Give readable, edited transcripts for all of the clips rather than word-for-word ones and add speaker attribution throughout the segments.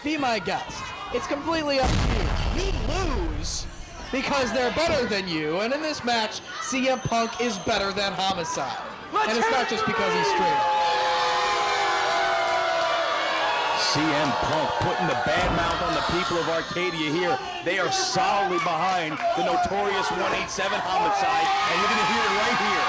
Speaker 1: be my guest. It's completely up to you. You lose because they're better than you, and in this match, CM Punk is better than Homicide. And it's not just because he's straight.
Speaker 2: CM Punk putting the bad mouth on the people of Arcadia here. They are solidly behind the notorious 187 Homicide, and you're going to hear it right here.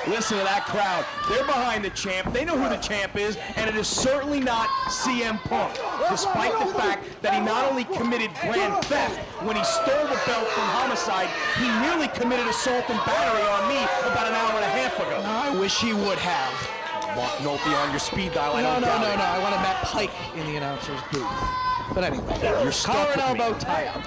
Speaker 2: Listen to that crowd. They're behind the champ. They know who the champ is, and it is certainly not CM Punk, despite the fact that he not only committed grand theft when he stole the belt from Homicide, he nearly committed assault and battery on me about an hour and a half ago.
Speaker 1: I wish he would have.
Speaker 2: Mark Nolte on your speed dial.
Speaker 1: No. I want a Matt Pike in the announcer's booth. But anyway,
Speaker 2: you're
Speaker 1: collar and elbow tie-up.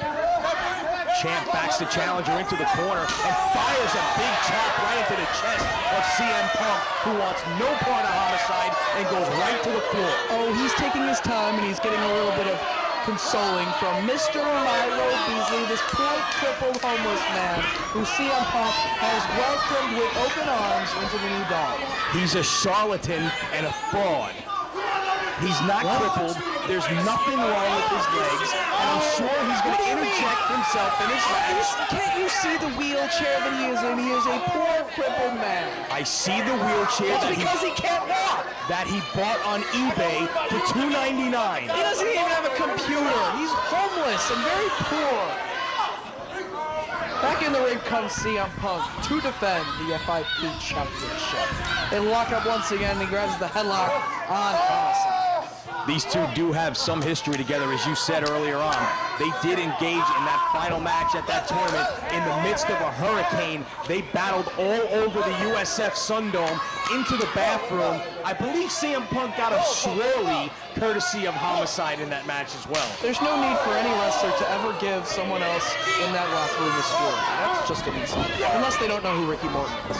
Speaker 2: Champ backs the challenger into the corner and fires a big chop right into the chest of CM Punk, who wants no part of Homicide and goes right to the floor.
Speaker 1: Oh, he's taking his time and he's getting a little bit of consoling from Mr. Milo Beasley, this poor crippled homeless man who CM Punk has welcomed with open arms into the new dawn.
Speaker 2: He's a charlatan and a fraud. He's not crippled. There's nothing wrong with his legs, and I'm sure he's going to interject himself in his legs.
Speaker 1: Can't you see the wheelchair that he is in? He is a poor crippled man.
Speaker 2: I see the wheelchair
Speaker 1: because he can't walk.
Speaker 2: That he bought on eBay for $2.99.
Speaker 1: He doesn't even have a computer. He's homeless and very poor. Back in the ring comes CM Punk to defend the FIP Championship. They lock up once again. He grabs the headlock on Homicide.
Speaker 2: These two do have some history together, as you said earlier on. They did engage in that final match at that tournament in the midst of a hurricane. They battled all over the USF Sundome into the bathroom. I believe CM Punk got a swirly courtesy of Homicide in that match as well.
Speaker 1: There's no need for any wrestler to ever give someone else in that locker room a swirly. That's just an insult. Unless they don't know who Ricky Morton is.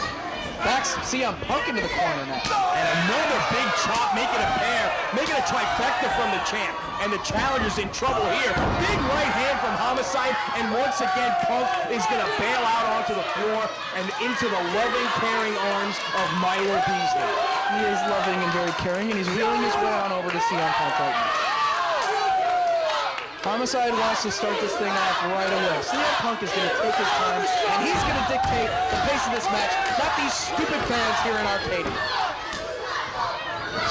Speaker 1: Backs CM Punk into the corner now.
Speaker 2: And another big chop, making a pair, making a trifecta from the champ. And the challenger's in trouble here. Big right hand from Homicide, and once again, Punk is going to bail out onto the floor and into the loving, caring arms of Milo Beasley.
Speaker 1: He is loving and very caring, and he's wheeling his way on over to CM Punk right now. Homicide wants to start this thing off right away. CM Punk is going to take his time, and he's going to dictate the pace of this match, not these stupid fans here in Arcadia.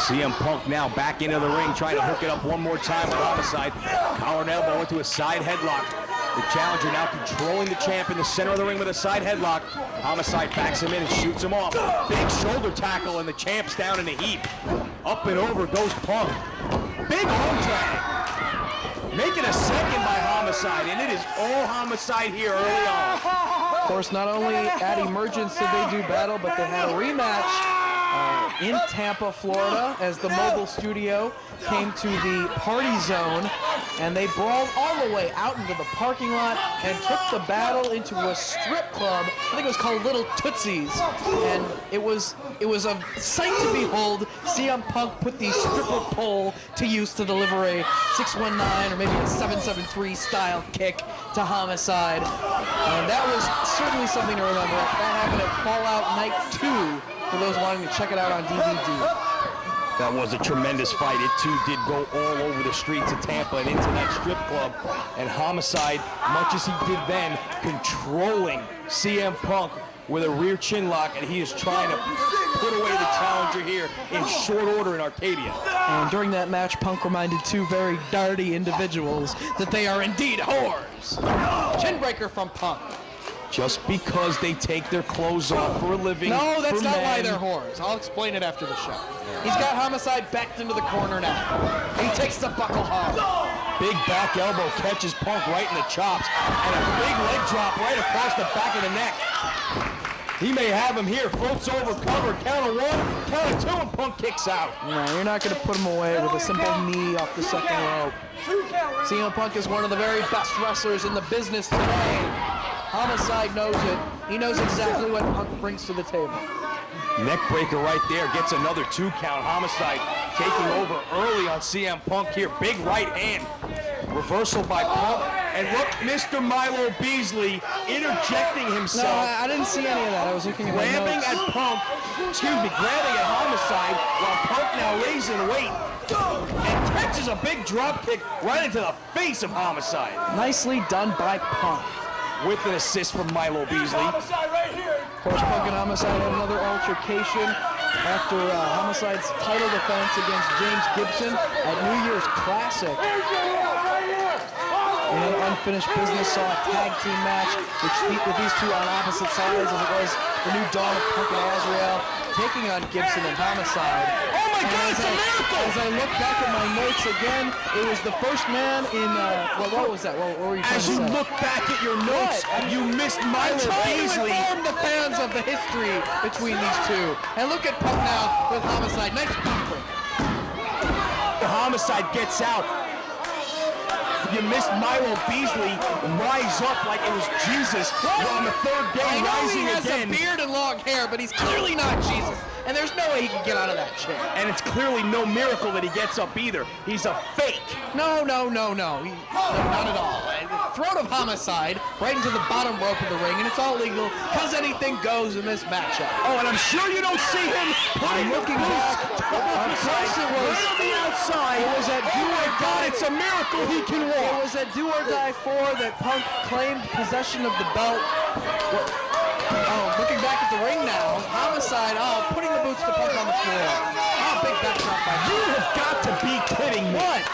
Speaker 2: CM Punk now back into the ring, trying to hook it up one more time with Homicide. Collar and elbow into a side headlock. The challenger now controlling the champ in the center of the ring with a side headlock. Homicide backs him in and shoots him off. Big shoulder tackle, and the champ's down in a heap. Up and over goes Punk. Big arm drag. Making a second by Homicide, and it is all Homicide here early on.
Speaker 1: Of course, not only at Emergence did they do battle, but they had a rematch in Tampa, Florida, as the mobile studio came to the party zone, and they brawled all the way out into the parking lot and took the battle into a strip club. I think it was called Little Tootsie's, and it was a sight to behold. CM Punk put the stripper pole to use to deliver a 619 or maybe a 773 style kick to Homicide, and that was certainly something to remember. That happened at Fallout Night 2. For those wanting to check it out on DVD.
Speaker 2: That was a tremendous fight. It too did go all over the streets of Tampa and into that strip club. And Homicide, much as he did then, controlling CM Punk with a rear chin lock, and he is trying to put away the challenger here in short order in Arcadia.
Speaker 1: And during that match, Punk reminded two very dirty individuals that they are indeed whores. Chin breaker from Punk.
Speaker 2: Just because they take their clothes off for a living.
Speaker 1: No, that's not why they're whores. I'll explain it after the show. He's got Homicide backed into the corner now. He takes the buckle hard.
Speaker 2: Big back elbow catches Punk right in the chops, and a big leg drop right across the back of the neck. He may have him here, floats over, cover, count of one, count of two, and Punk kicks out.
Speaker 1: No, you're not going to put him away with a simple knee off the second rope. CM Punk is one of the very best wrestlers in the business today. Homicide knows it. He knows exactly what Punk brings to the table.
Speaker 2: Neck breaker right there, gets another 2 count. Homicide taking over early on CM Punk here. Big right hand. Reversal by Punk. And look, Mr. Milo Beasley interjecting himself.
Speaker 1: No, I didn't see any of that. I was looking at my notes.
Speaker 2: Grabbing at Homicide, while Punk now raising weight and launches a big drop kick right into the face of Homicide.
Speaker 1: Nicely done by Punk.
Speaker 2: With an assist from Milo Beasley.
Speaker 1: Of course, Punk and Homicide had another altercation after Homicide's title defense against James Gibson at New Year's Classic. And unfinished business saw a tag team match with these two on opposite sides, as it was the new dawn of Punk and Azrael taking on Gibson and Homicide.
Speaker 2: Oh my God, it's a miracle!
Speaker 1: As I look back at my notes again, it was the first man in, what was that? What were you trying to say?
Speaker 2: As you look back at your notes, you missed Milo Beasley.
Speaker 1: Inform the fans of the history between these two. And look at Punk now with Homicide. Nice bumper.
Speaker 2: The Homicide gets out. You missed Milo Beasley rise up like it was Jesus on the third day,
Speaker 1: I know
Speaker 2: rising
Speaker 1: he has
Speaker 2: again.
Speaker 1: a beard and long hair, but he's clearly not Jesus. And there's no way he can get out of that chair.
Speaker 2: And it's clearly no miracle that he gets up either. He's a fake.
Speaker 1: No. No, not at all. Throat of Homicide right into the bottom rope of the ring, and it's all legal because anything goes in this matchup.
Speaker 2: Oh, and I'm sure you don't see him putting
Speaker 1: looking back. Of course it was.
Speaker 2: Right on the outside.
Speaker 1: It was at Do
Speaker 2: Oh my
Speaker 1: or
Speaker 2: God,
Speaker 1: Die.
Speaker 2: it's a miracle he can walk.
Speaker 1: It was at Do or Die 4 that Punk claimed possession of the belt. Oh, looking back at the ring now, Homicide, putting the boots to Punk on the floor. Big backdrop by
Speaker 2: You have got to be kidding me.
Speaker 1: What?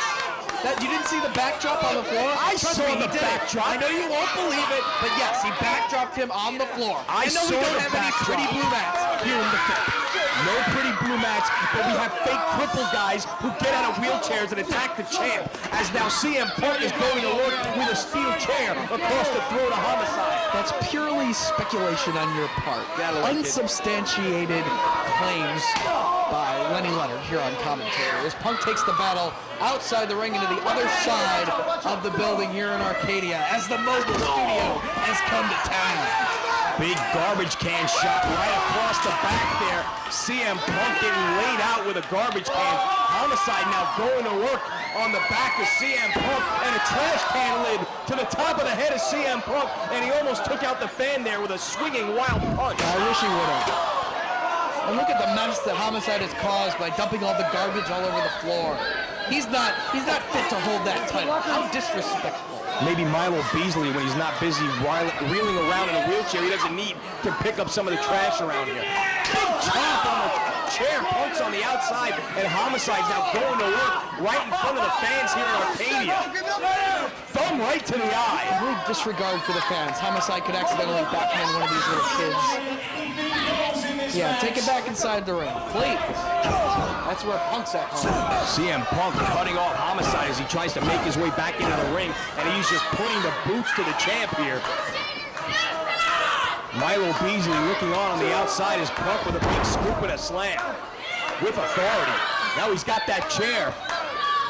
Speaker 1: That you didn't see the backdrop on the floor?
Speaker 2: I
Speaker 1: Trust
Speaker 2: saw
Speaker 1: me,
Speaker 2: the
Speaker 1: he did it.
Speaker 2: backdrop.
Speaker 1: I know you won't believe it, but yes, he backdropped him on the floor.
Speaker 2: I
Speaker 1: know we
Speaker 2: saw
Speaker 1: don't
Speaker 2: the
Speaker 1: have any
Speaker 2: backdrop.
Speaker 1: pretty blue mats here in the fit.
Speaker 2: No pretty blue mats, but we have fake crippled guys who get out of wheelchairs and attack the champ. As now CM Punk is going to work with a steel chair across the throat of Homicide.
Speaker 1: That's purely speculation on your part.
Speaker 2: Gotta like it.
Speaker 1: Unsubstantiated claims by Lenny Leonard here on commentary. As Punk takes the battle outside the ring into the other side of the building here in Arcadia as the mobile studio has come to town.
Speaker 2: Big garbage can shot right across the back there. CM Punk getting laid out with a garbage can. Homicide now going to work on the back of CM Punk, and a trash can lid to the top of the head of CM Punk, and he almost took out the fan there with a swinging wild punch.
Speaker 1: I wish he would have. And look at the mess that Homicide has caused by dumping all the garbage all over the floor. He's not fit to hold that title. How disrespectful.
Speaker 2: Maybe Milo Beasley, when he's not busy reeling around in a wheelchair, he doesn't need to pick up some of the trash around here. Big chop on the chair, Punk's on the outside, and Homicide's now going to work right in front of the fans here in Arcadia. Thumb right to the eye.
Speaker 1: Complete disregard for the fans. Homicide could accidentally backhand one of these little kids. Yeah, take it back inside the ring, please. That's where Punk's at home.
Speaker 2: CM Punk cutting off Homicide as he tries to make his way back into the ring, and he's just putting the boots to the champ here. Milo Beasley looking on the outside as Punk with a big scoop and a slam. With authority. Now he's got that chair.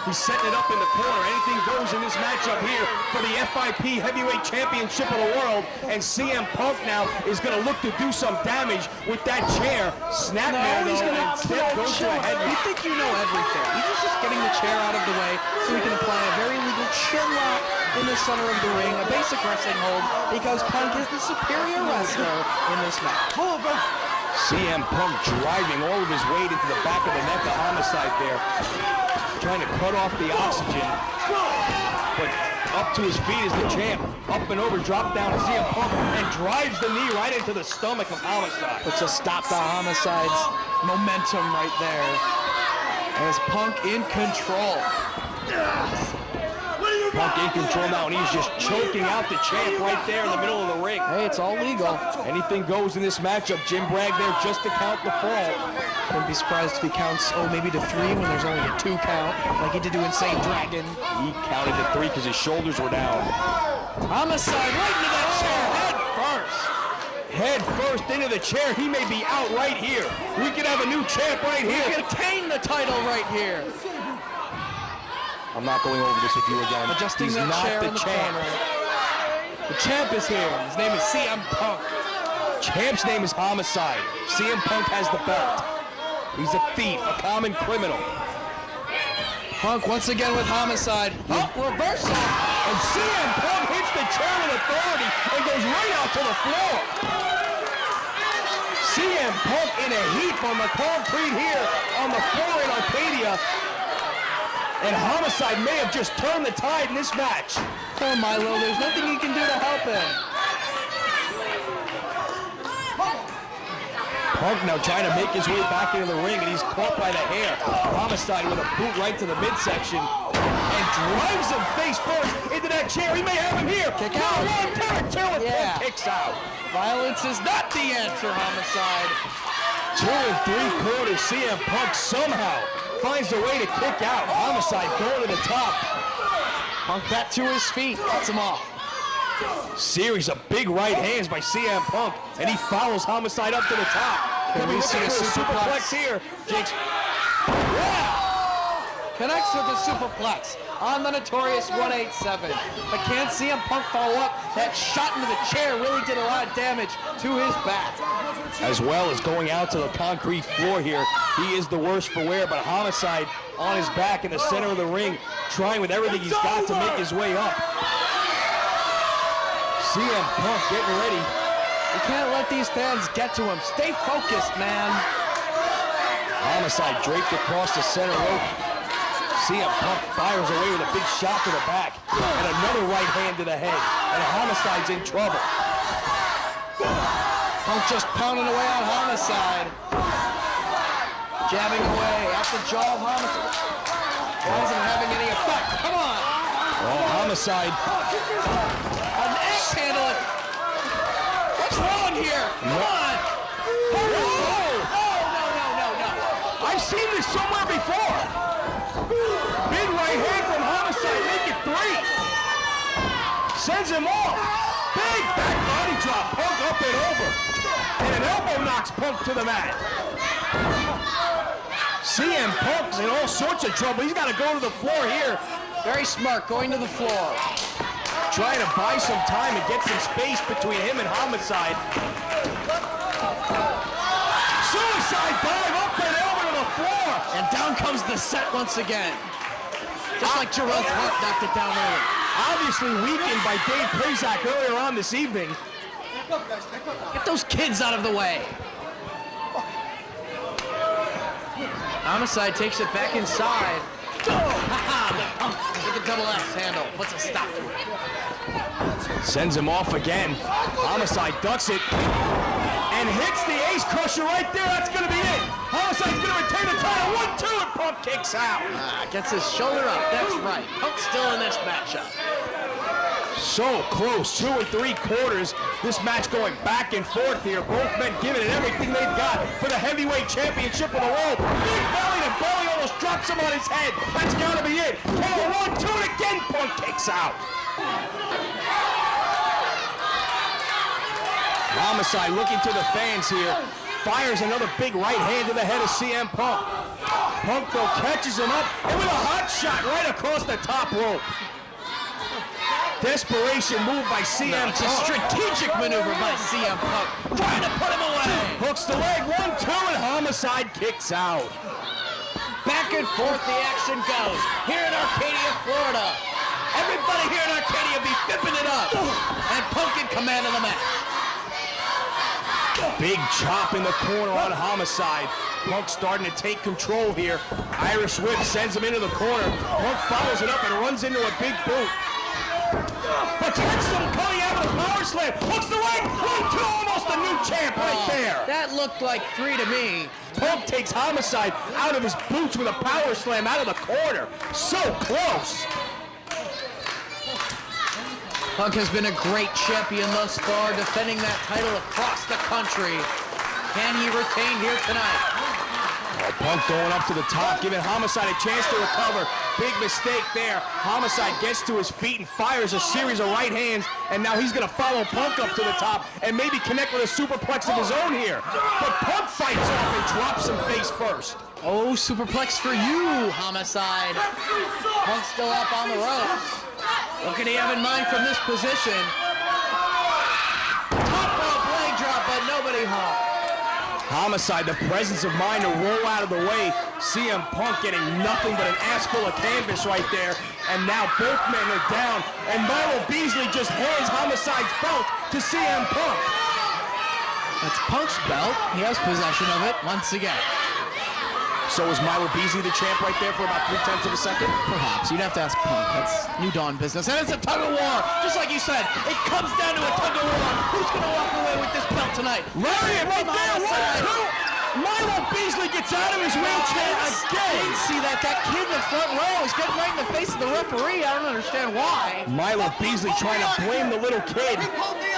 Speaker 2: He's setting it up in the corner. Anything goes in this matchup here for the FIP Heavyweight Championship of the world. And CM Punk now is going to look to do some damage with that chair. Snapmare,
Speaker 1: he's going to
Speaker 2: goes to a head.
Speaker 1: You think you know everything. He's just getting the chair out of the way so he can apply a very legal chin lock in the center of the ring, a basic wrestling hold, because Punk is the superior wrestler in this match.
Speaker 2: CM Punk driving all of his weight into the back of the neck of Homicide there. Trying to cut off the oxygen. But up to his feet is the champ. Up and over, drop down to CM Punk, and drives the knee right into the stomach of Homicide.
Speaker 1: Puts a stop to Homicide's momentum right there. As Punk in control.
Speaker 2: Punk in control now, and he's just choking out the champ right there in the middle of the ring.
Speaker 1: Hey, it's all legal.
Speaker 2: Anything goes in this matchup. Jim Bragg there just to count the fall.
Speaker 1: Wouldn't be surprised if he counts, maybe to 3 when there's only a 2 count, like he did to Insane Dragon.
Speaker 2: He counted to 3 because his shoulders were down.
Speaker 1: Homicide right into that chair, head first.
Speaker 2: Head first into the chair. He may be out right here. We could have a new champ right here.
Speaker 1: He could attain the title right here.
Speaker 2: I'm not going over this with you again.
Speaker 1: Adjusting
Speaker 2: He's
Speaker 1: that
Speaker 2: not
Speaker 1: chair
Speaker 2: the
Speaker 1: in the
Speaker 2: champ.
Speaker 1: corner. The champ is here. His name is CM Punk.
Speaker 2: Champ's name is Homicide. CM Punk has the belt. He's a thief, a common criminal.
Speaker 1: Punk once again with Homicide. Oh, reversal.
Speaker 2: And CM Punk hits the chair with authority and goes right out to the floor. CM Punk in a heap on the concrete here on the floor in Arcadia. And Homicide may have just turned the tide in this match.
Speaker 1: Poor Milo, there's nothing he can do to help him.
Speaker 2: Punk now trying to make his way back into the ring, and he's caught by the hair. Homicide with a boot right to the midsection and drives him face first into that chair. He may have him here.
Speaker 1: Kick out.
Speaker 2: One, two, and
Speaker 1: Yeah.
Speaker 2: Punk kicks out.
Speaker 1: Violence is not the answer, Homicide.
Speaker 2: 2 3/4. CM Punk somehow finds a way to kick out. Homicide going to the top.
Speaker 1: Punk back to his feet, cuts him off.
Speaker 2: Series of big right hands by CM Punk, and he follows Homicide up to the top.
Speaker 1: Can we see a
Speaker 2: superplex here? Jinx. Yeah!
Speaker 1: Connects with the superplex on the notorious 187. But can't CM Punk follow up. That shot into the chair really did a lot of damage to his back.
Speaker 2: As well as going out to the concrete floor here. He is the worst for wear, but Homicide on his back in the center of the ring, trying with everything he's got to make his way up. CM Punk getting ready.
Speaker 1: You can't let these fans get to him. Stay focused, man.
Speaker 2: Homicide draped across the center rope. CM Punk fires away with a big shot to the back. And another right hand to the head. And Homicide's in trouble.
Speaker 1: Punk just pounding away on Homicide. Jabbing away at the jaw of Homicide. Wasn't having any effect. Come on.
Speaker 2: Oh, Homicide.
Speaker 1: An axe handle it. What's wrong here? Come on. No.
Speaker 2: I've seen this somewhere before. Big right hand from Homicide, make it 3. Sends him off. Big back body drop. Punk up and over. And an elbow knocks Punk to the mat. CM Punk's in all sorts of trouble. He's got to go to the floor here.
Speaker 1: Very smart, going to the floor.
Speaker 2: Trying to buy some time and get some space between him and Homicide. Suicide dive up and over to the floor.
Speaker 1: And down comes the set once again. Just like Jerome Punk knocked it down earlier.
Speaker 2: Obviously weakened by Dave Prazak earlier on this evening.
Speaker 1: Get those kids out of the way. Homicide takes it back inside. With a double X handle. Puts a stop to it.
Speaker 2: Sends him off again. Homicide ducks it. And hits the ace crusher right there. That's going to be it. Homicide's going to retain the title. 1-2 and Punk kicks out.
Speaker 1: Gets his shoulder up. That's right. Punk's still in this matchup.
Speaker 2: So close. 2 3/4. This match going back and forth here. Both men giving it everything they've got for the heavyweight championship of the world. Big belly to belly almost drops him on his head. That's got to be it. Oh, 1-2 and again Punk kicks out. Homicide looking to the fans here. Fires another big right hand to the head of CM Punk. Punk though catches him up and with a hot shot right across the top rope. Desperation move by CM
Speaker 1: It's a
Speaker 2: Punk.
Speaker 1: strategic maneuver by CM Punk. Trying to put him away.
Speaker 2: Hooks the leg, 1-2 and Homicide kicks out.
Speaker 1: Back and forth the action goes. Here in Arcadia, Florida. Everybody here in Arcadia be fipping it up. And Punk in command of the match.
Speaker 2: Big chop in the corner on Homicide. Punk starting to take control here. Irish whip sends him into the corner. Punk follows it up and runs into a big boot. Protects him coming out of the power slam. Hooks the leg. 1-2, almost a new champ right there.
Speaker 1: That looked like 3 to me.
Speaker 2: Punk takes Homicide out of his boots with a power slam out of the corner. So close.
Speaker 1: Punk has been a great champion thus far, defending that title across the country. Can he retain here tonight?
Speaker 2: Oh, Punk going up to the top, giving Homicide a chance to recover. Big mistake there. Homicide gets to his feet and fires a series of right hands, and now he's going to follow Punk up to the top and maybe connect with a superplex of his own here. But Punk fights off and drops him face first.
Speaker 1: Oh, superplex for you, Homicide. Punk still up on the ropes. What can he have in mind from this position? Top rope leg drop, but nobody home.
Speaker 2: Homicide, the presence of mind to roll out of the way. CM Punk getting nothing but an ass full of canvas right there. And now both men are down. And Milo Beasley just hands Homicide's belt to CM Punk.
Speaker 1: That's Punk's belt. He has possession of it once again.
Speaker 2: So is Milo Beasley the champ right there for about 3/10 of a second?
Speaker 3: Perhaps. You'd have to ask Punk. That's New Dawn business. And it's a tug of war. Just like you said, it comes down to a tug of war. Who's going to walk away with this belt tonight?
Speaker 2: Lariat right there, 1-2. Milo Beasley gets out of his wheelchair
Speaker 3: I
Speaker 2: again.
Speaker 3: didn't see that. That kid in the front row is getting right in the face of the referee. I don't understand why.
Speaker 2: Milo Beasley trying to blame the little kid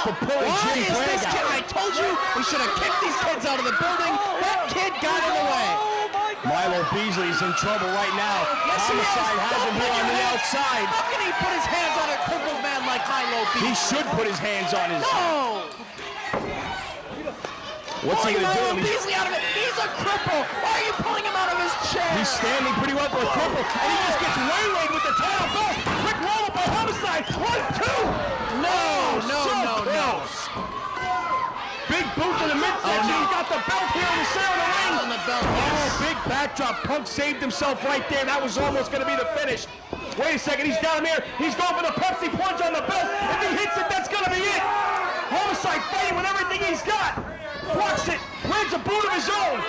Speaker 2: for pulling
Speaker 3: Why
Speaker 2: Jim
Speaker 3: is this
Speaker 2: Bragg
Speaker 3: kid?
Speaker 2: out.
Speaker 3: I told you we should have kicked these kids out of the building. That kid got in the way.
Speaker 2: Milo Beasley's in trouble right now.
Speaker 3: Yes, he is.
Speaker 2: Homicide has him here on the outside.
Speaker 3: How can he put his hands on a crippled man like Milo Beasley?
Speaker 2: He should put his hands on his.
Speaker 3: No!
Speaker 2: What's he gonna
Speaker 3: Milo
Speaker 2: do?
Speaker 3: Beasley out of it. He's a cripple. Why are you pulling him out of his chair?
Speaker 2: He's standing pretty well for a cripple, and he just gets waylaid with the title belt. Quick roll up by Homicide. 1-2.
Speaker 3: No.
Speaker 2: Big boot to the midsection. He's got the belt here in the center of the ring.
Speaker 3: On the belt.
Speaker 2: Oh, big backdrop. Punk saved himself right there. That was almost going to be the finish. Wait a second. He's down here. He's going for the Pepsi plunge on the belt. If he hits it, that's going to be it. Homicide fighting with everything he's got. Blocks it. Lands a boot of his own.